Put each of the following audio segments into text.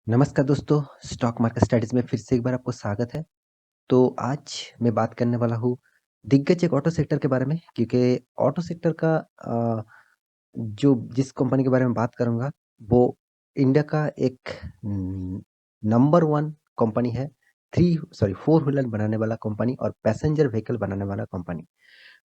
नमस्कार दोस्तों, stock market studies में फिर से एक बार आपको स्वागत है। तो आज मैं बात करने वाला हूँ दिग्गज एक ऑटो सेक्टर के बारे में क्योंकि ऑटो सेक्टर का जो जिस कंपनी के बारे में बात करूँगा वो इंडिया का एक नंबर 1 कंपनी है। 4 व्हीलर बनाने वाला कंपनी और पैसेंजर व्हीकल बनाने वाला कंपनी।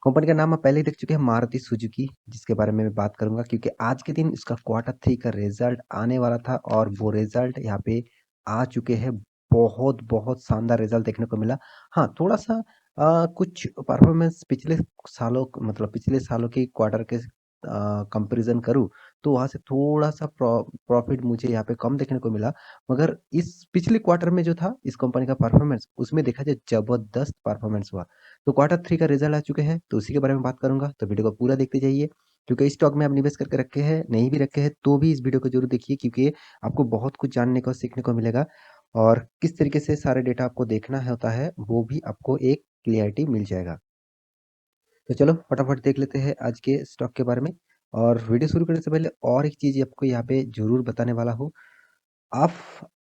कंपनी का नाम आप पहले ही देख चुके हैं मारुति सुजुकी जिसके बारे में मैं बात करूँगा क्योंकि आज के दिन इसका क्वार्टर 3 का रिज़ल्ट आने वाला था और वो रिज़ल्ट यहाँ पे आ चुके हैं। बहुत शानदार रिज़ल्ट देखने को मिला। हाँ, थोड़ा-सा कुछ परफ़ॉर्मेंस पिछले सालों के क्वार्टर के कंपैरिज़न करूँ तो वहाँ से थोड़ा-सा प्रॉफ़िट मुझे यहाँ पे कम देखने को मिला। मगर इस पिछले क्वार्टर में जो था इस कंपनी का परफ़ॉर्मेंस उसमें देखा जाए ज़बरदस्त परफ़ॉर्मेंस हुआ। तो क्वार्टर 3 का रिज़ल्ट आ चुके हैं, तो उसी के बारे में बात करूँगा, तो वीडियो को पूरा देखते जाइए। क्योंकि इस स्टॉक में आप निवेश करके रखे हैं, नहीं भी रखे हैं, तो भी इस वीडियो को ज़रूर देखिए क्योंकि आपको बहुत कुछ जानने को, सीखने को मिलेगा और किस तरीके से सारे डेटा आपको देखना होता है, वो भी आपको एक क्लैरिटी मिल जाएगा। तो चलो फटाफट देख लेते हैं आज के स्टॉक के बारे में और वीडियो शुरू करने से पहले और एक चीज़ आपको यहाँ पे ज़रूर बताने वाला हूँ। आप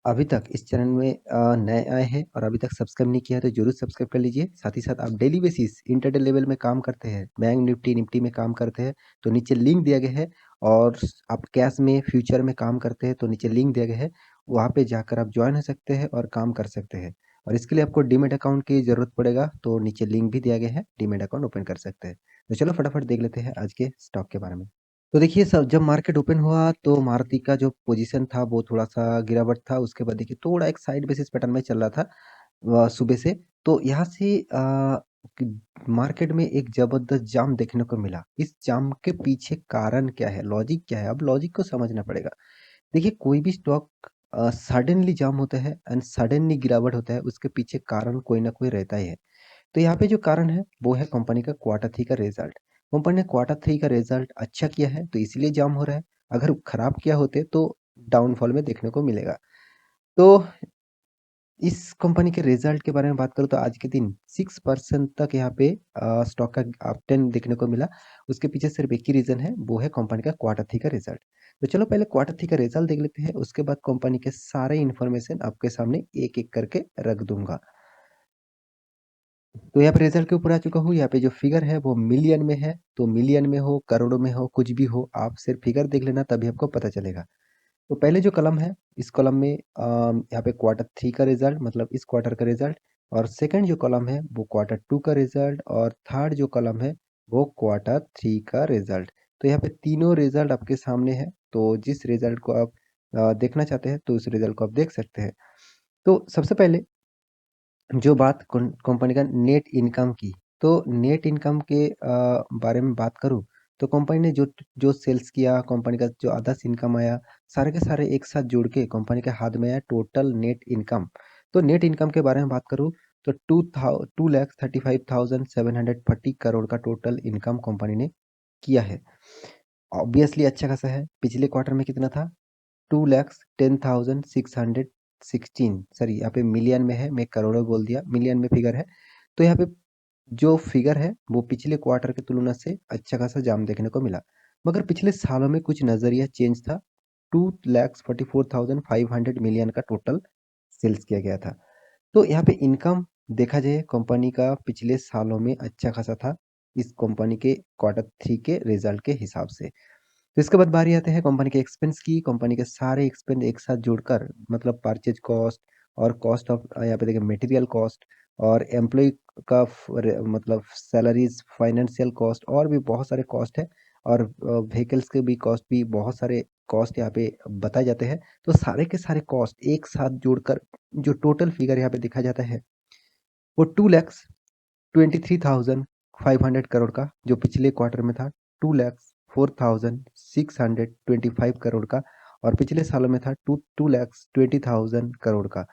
अभी तक इस चैनल में नए आए हैं और अभी तक सब्सक्राइब नहीं किया है तो ज़रूर सब्सक्राइब कर लीजिए। साथ ही साथ आप डेली बेसिस इंटरडे लेवल में काम करते हैं, बैंक निफ्टी, निफ्टी में काम करते हैं तो नीचे लिंक दिया गया है और आप कैश में, फ्यूचर में काम करते हैं तो नीचे लिंक दिया गया है। वहाँ पे जाकर आप जॉइन हो सकते हैं और काम कर सकते हैं और इसके लिए आपको डीमैट अकाउंट की ज़रूरत पड़ेगा तो नीचे लिंक भी दिया गया है, डीमैट अकाउंट ओपन कर सकते हैं। तो चलो फटाफट देख लेते हैं आज के स्टॉक के बारे में। तो देखिए सब जब मार्केट ओपन हुआ तो मारुति का जो पोजीशन था वो थोड़ा-सा गिरावट था, उसके बाद देखिए थोड़ा एक साइड बेसिस पैटर्न में चल रहा था सुबह से। तो यहाँ से कि मार्केट में एक ज़बरदस्त जाम देखने को मिला। इस जाम के पीछे कारण क्या है, लॉजिक क्या है? अब लॉजिक को समझना पड़ेगा। देखिए कोई भी स्टॉक सडनली जाम होता है एंड सडनली गिरावट होता है, उसके पीछे कारण कोई ना कोई रहता ही है। तो यहाँ पे जो कारण है वो है कंपनी का क्वार्टर 3 का रिजल्ट। कंपनी ने क्वार्टर 3 का रिजल्ट अच्छा किया है तो इसलिए जाम हो रहा है। अगर खराब किया होते तो डाउनफॉल में देखने को मिलेगा। तो इस कंपनी के रिजल्ट के बारे में बात करूँ तो आज के दिन 6% तक यहाँ पे स्टॉक का अपट्रेंड देखने को मिला। उसके पीछे सिर्फ एक ही रीज़न है, वो है कंपनी का क्वार्टर 3 का रिजल्ट। तो चलो पहले क्वार्टर 3 का रिजल्ट देख लेते हैं, उसके बाद कंपनी के सारे इन्फॉर्मेशन आपके सामने एक-एक करके रख दूँगा। तो यहाँ पे रिजल्ट के ऊपर आ चुका हूँ, यहाँ पे जो फिगर है वो मिलियन में है, तो मिलियन में हो, करोड़ों में हो, कुछ भी हो, आप सिर्फ फिगर देख लेना तभी आपको पता चलेगा। तो पहले जो कॉलम है, इस कॉलम में यहाँ पे क्वार्टर 3 का रिजल्ट मतलब इस क्वार्टर का रिजल्ट और सेकंड जो कॉलम है वो क्वार्टर 2 का रिजल्ट और थर्ड जो कॉलम है वो क्वार्टर 3 का रिजल्ट। तो यहाँ पे तीनों रिजल्ट आपके सामने है, तो जिस रिजल्ट को आप देखना चाहते हैं तो उस रिजल्ट को आप देख सकते हैं। तो सबसे पहले जो बात कंपनी का नेट इनकम की, तो नेट इनकम के बारे में बात करूँ, तो कंपनी ने जो जो सेल्स किया, कंपनी का जो अदर्स इनकम आया, सारे के सारे एक साथ जोड़ के कंपनी के हाथ में आया टोटल नेट इनकम। तो नेट इनकम के बारे में बात करूँ, तो 2,35,740 करोड़ का टोटल इनकम कंपनी ने किया है। ऑब्वियसली अच्छा खासा है। पिछले क्वार्टर में कितना था? 2,10,616 सॉरी यहाँ पे मिलियन में है, मैं करोड़ों बोल दिया, मिलियन में फिगर है। तो यहाँ पे जो फिगर है वो पिछले क्वार्टर की तुलना से अच्छा खासा जाम देखने को मिला। मगर पिछले सालों में कुछ नज़रिया चेंज था। 2,44,500 मिलियन का टोटल सेल्स किया गया था। तो यहाँ पे इनकम देखा जाए कंपनी का पिछले सालों में अच्छा खासा था, इस कंपनी के क्वार्टर 3 के रिजल्ट के हिसाब से। तो इसके बाद बारी आते हैं कंपनी के एक्सपेंस की। कंपनी के सारे एक्सपेंस एक साथ जोड़कर मतलब परचेज कॉस्ट और कॉस्ट ऑफ यहाँ पे देखिए मटेरियल कॉस्ट और एम्प्लॉय का मतलब सैलरीज, फाइनेंशियल कॉस्ट और भी बहुत सारे कॉस्ट है और व्हीकल्स के भी कॉस्ट भी बहुत सारे कॉस्ट यहाँ पे बताए जाते हैं। तो सारे के सारे कॉस्ट एक साथ जोड़कर जो टोटल फिगर यहाँ पे दिखा जाता है वो 2,23,500 करोड़ का जो पिछले क्वार्टर में था 2,04,625 करोड़ का और पिछले सालों में था 2,20,000 करोड़ का।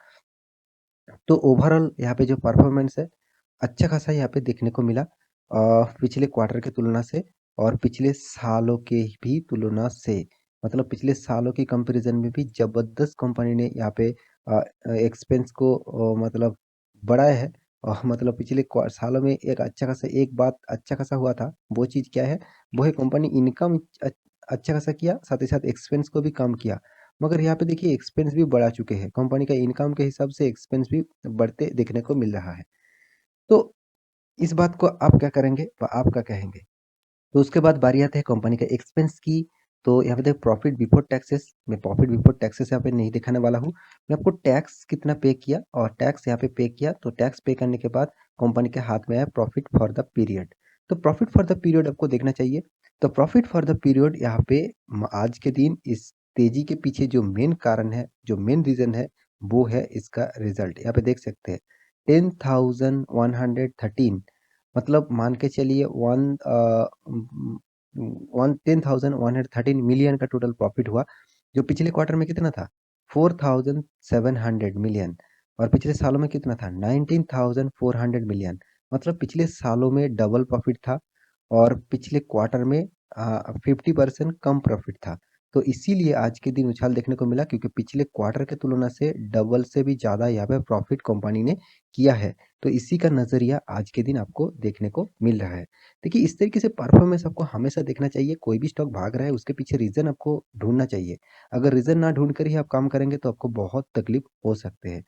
तो ओवरऑल यहाँ पे जो परफॉर्मेंस है अच्छा खासा यहाँ पे देखने को मिला पिछले क्वार्टर की तुलना से और पिछले सालों के भी तुलना से मतलब पिछले सालों की कंपैरिजन में भी जबरदस्त कंपनी ने यहाँ पे एक्सपेंस को मतलब बढ़ाया है और मतलब पिछले सालों में एक अच्छा खासा एक बात अच्छा खासा हुआ था वो चीज़ क्या है वो है कंपनी इनकम अच्छा खासा किया साथ ही साथ एक्सपेंस को भी कम किया मगर यहाँ पे देखिए एक्सपेंस भी बढ़ा चुके हैं, कंपनी का इनकम के हिसाब से एक्सपेंस भी बढ़ते देखने को मिल रहा है। तो इस बात को आप क्या करेंगे व आप क्या कहेंगे? तो उसके बाद बारी आती है कंपनी के एक्सपेंस की। तो यहाँ पे देखो प्रॉफिट बिफोर टैक्सेस, मैं प्रॉफिट बिफोर टैक्सेस यहाँ पे नहीं दिखाने वाला हूँ। मैं आपको टैक्स कितना पे किया और टैक्स यहाँ पे पे किया, तो टैक्स पे करने के बाद कंपनी के हाथ में आया प्रॉफिट फॉर द पीरियड। तो प्रॉफिट फॉर द पीरियड आपको देखना चाहिए। तो प्रॉफिट फॉर द पीरियड यहाँ पे आज के दिन इस तेजी के पीछे जो मेन कारण है, जो मेन रीजन है, वो है इसका रिजल्ट। यहाँ पे देख सकते हैं 10,113, मतलब मान के चलिए 10,113 मिलियन का टोटल प्रॉफिट हुआ। जो पिछले क्वार्टर में कितना था? 4,700 मिलियन। और पिछले सालों में कितना था? 19,400 मिलियन। मतलब पिछले सालों में डबल प्रॉफिट था और पिछले क्वार्टर में 50% कम प्रॉफिट था। तो इसीलिए आज के दिन उछाल देखने को मिला, क्योंकि पिछले क्वार्टर के तुलना से डबल से भी ज़्यादा यहाँ पे प्रॉफिट कंपनी ने किया है। तो इसी का नज़रिया आज के दिन आपको देखने को मिल रहा है। देखिए इस तरीके से परफॉर्मेंस आपको हमेशा देखना चाहिए। कोई भी स्टॉक भाग रहा है उसके पीछे रीज़न आपको ढूँढना चाहिए। अगर रीज़न ना ढूँढ कर ही आप काम करेंगे तो आपको बहुत तकलीफ हो सकते हैं।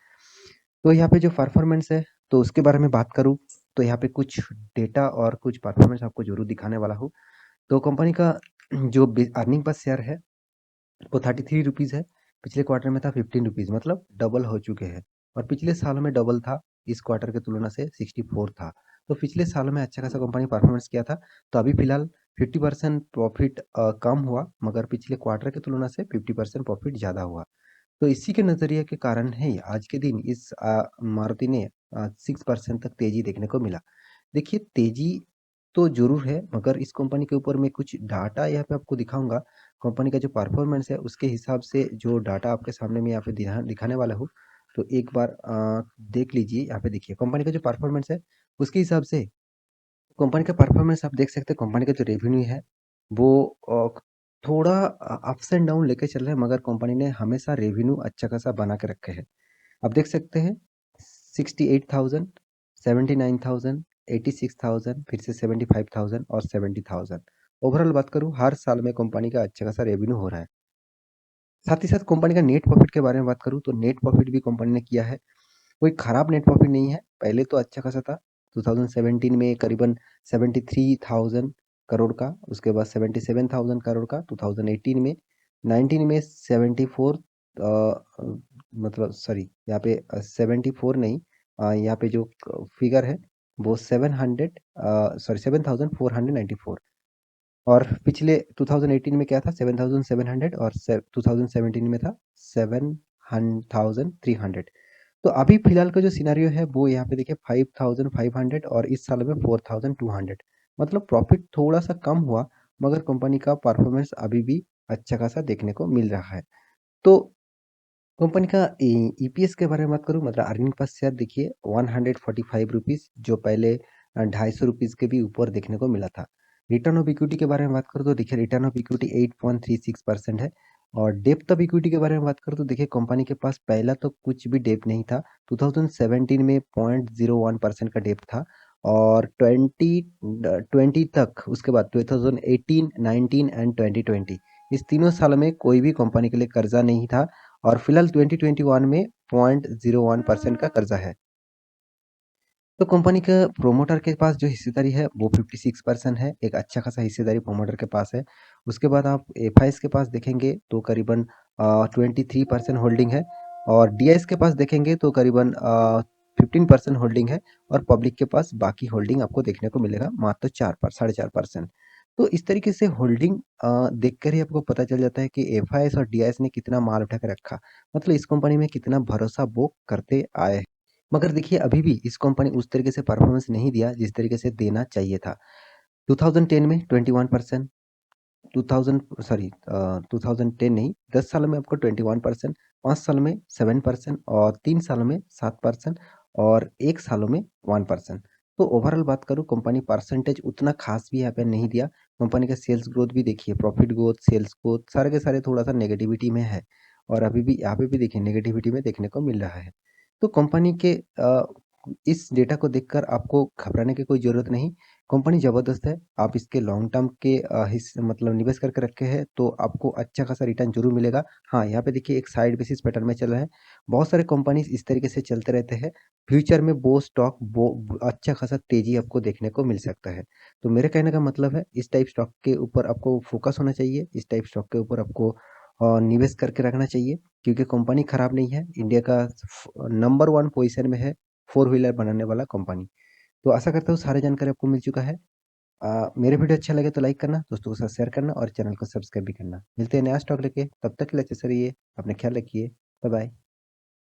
तो यहाँ पे जो परफॉर्मेंस है, तो उसके बारे में बात करूँ तो यहाँ पे कुछ डेटा और कुछ परफॉर्मेंस आपको ज़रूर दिखाने वाला हूँ। तो कंपनी का जो अर्निंग पर शेयर है वो 33 रुपीज़ है। पिछले क्वार्टर में था 15 रुपीज़, मतलब डबल हो चुके हैं। और पिछले सालों में डबल था, इस क्वार्टर की तुलना से 64 था। तो पिछले सालों में अच्छा खासा कंपनी परफॉर्मेंस किया था। तो अभी फिलहाल 50% प्रॉफिट कम हुआ, मगर पिछले क्वार्टर की तुलना से 50% प्रॉफिट ज़्यादा हुआ। तो इसी के नज़रिए के कारण ही आज के दिन इस मारुति ने 6% तक तेजी देखने को मिला। देखिए तेजी तो ज़रूर है, मगर इस कंपनी के ऊपर मैं कुछ डाटा यहाँ पे आपको दिखाऊँगा। कंपनी का जो परफॉर्मेंस है उसके हिसाब से जो डाटा आपके सामने मैं यहाँ पे दिखाने वाला हूँ। तो एक बार देख लीजिए। यहाँ पे देखिए कंपनी का जो परफॉर्मेंस है उसके हिसाब से कंपनी का परफॉर्मेंस आप देख सकते हैं। कंपनी का जो रेवेन्यू है वो थोड़ा अप्स एंड डाउन लेके चल रहा है, मगर कंपनी ने हमेशा रेवेन्यू अच्छा खासा बना के रखे हैं। आप देख सकते हैं 68,000, 79,000, 86,000, फिर से 75,000 और 70,000। ओवरऑल बात करूँ हर साल में कंपनी का अच्छा खासा रेवेन्यू हो रहा है। साथ ही साथ कंपनी का नेट प्रॉफिट के बारे में बात करूँ तो नेट प्रॉफिट भी कंपनी ने किया है। कोई खराब नेट प्रॉफिट नहीं है, पहले तो अच्छा खासा था। 2017 में करीबन 73,000 करोड़ का, उसके बाद 77,000 करोड़ का 2018 में, 19 में 74, मतलब सॉरी यहाँ पे 74 नहीं, यहाँ पे जो फिगर है वो 7,494। और पिछले 2018 में क्या था? 7,700 और 2017 में था 7,300। तो अभी फिलहाल का जो सिनेरियो है वो यहाँ पे देखिए 5,500 और इस साल में 4,200। मतलब प्रॉफिट थोड़ा सा कम हुआ, मगर कंपनी का परफॉर्मेंस अभी भी अच्छा खासा देखने को मिल रहा है। तो कंपनी का ईपीएस के बारे में बात करूँ, मतलब अर्निंग पर शेयर देखिए 145 रुपीज़, जो पहले 250 रुपीज़ के भी ऊपर देखने को मिला था। रिटर्न ऑफ इक्विटी के बारे में बात करूँ तो देखिए रिटर्न ऑफ इक्विटी 8.36% है। और डेप्थ ऑफ इक्विटी के बारे में बात करूँ तो देखिए कंपनी के पास पहला तो कुछ भी डेप्थ नहीं था। 2017 में 0.01% का डेप्थ था। और 2020 तक, उसके बाद 2018, 19 एंड 2020, इस तीनों साल में कोई भी कंपनी के लिए कर्जा नहीं था। और फिलहाल 2021 में 0.01% का कर्जा है। तो कंपनी का प्रोमोटर के पास जो हिस्सेदारी है वो 56% है। एक अच्छा खासा हिस्सेदारी प्रोमोटर के पास है। उसके बाद आप एफआईएस के पास देखेंगे तो करीबन 23% होल्डिंग है। और डीआईएस के पास देखेंगे तो करीबन 15% होल्डिंग है। और पब्लिक के पास बाकी होल्डिंग आपको देखने को मिलेगा मात्र 4.5%। तो इस तरीके से होल्डिंग देखकर ही आपको पता चल जाता है कि एफआईएस और डीआईएस ने कितना माल उठा के रखा, मतलब इस कंपनी में कितना भरोसा वो करते आए हैं। मगर देखिए अभी भी इस कंपनी उस तरीके से परफॉर्मेंस नहीं दिया जिस तरीके से देना चाहिए था। 2010 में 21%, 2000 सॉरी 2010 नहीं, 10 साल में आपको 21%, 5 साल में 7% और 3 सालों में 7% और 1 सालों में 1%। तो ओवरऑल बात करूँ कंपनी परसेंटेज उतना खास भी यहाँ पे नहीं दिया। कंपनी का सेल्स ग्रोथ भी देखिए, प्रॉफिट ग्रोथ, सेल्स ग्रोथ सारे के सारे थोड़ा सा नेगेटिविटी में है। और अभी भी यहाँ पे भी देखिए नेगेटिविटी में देखने को मिल रहा है। तो कंपनी के इस डेटा को देखकर आपको घबराने की कोई ज़रूरत नहीं। कंपनी ज़बरदस्त है, आप इसके लॉन्ग टर्म के हिस्से मतलब निवेश करके रखे हैं, तो आपको अच्छा खासा रिटर्न ज़रूर मिलेगा। हाँ, यहाँ पे देखिए एक साइड बेसिस पैटर्न में चल रहा है। बहुत सारे कंपनीज़ इस तरीके से चलते रहते हैं। फ्यूचर में वो स्टॉक वो अच्छा खासा तेज़ी आपको देखने को मिल सकता है। तो मेरे कहने का मतलब है, इस टाइप स्टॉक के ऊपर आपको फ़ोकस होना चाहिए, इस टाइप स्टॉक के ऊपर आपको निवेश करके रखना चाहिए, क्योंकि कंपनी खराब नहीं है, इंडिया का नंबर 1 पोज़ीशन में है, फोर व्हीलर बनाने वाला कंपनी। तो आशा करता हूँ सारी जानकारी आपको मिल चुका है। मेरे वीडियो अच्छा लगे तो लाइक करना, दोस्तों के साथ शेयर करना और चैनल को सब्सक्राइब भी करना। मिलते हैं नया स्टॉक लेके, तब तक के लिए अच्छे से रहिए, अपना ख्याल रखिए। Bye bye.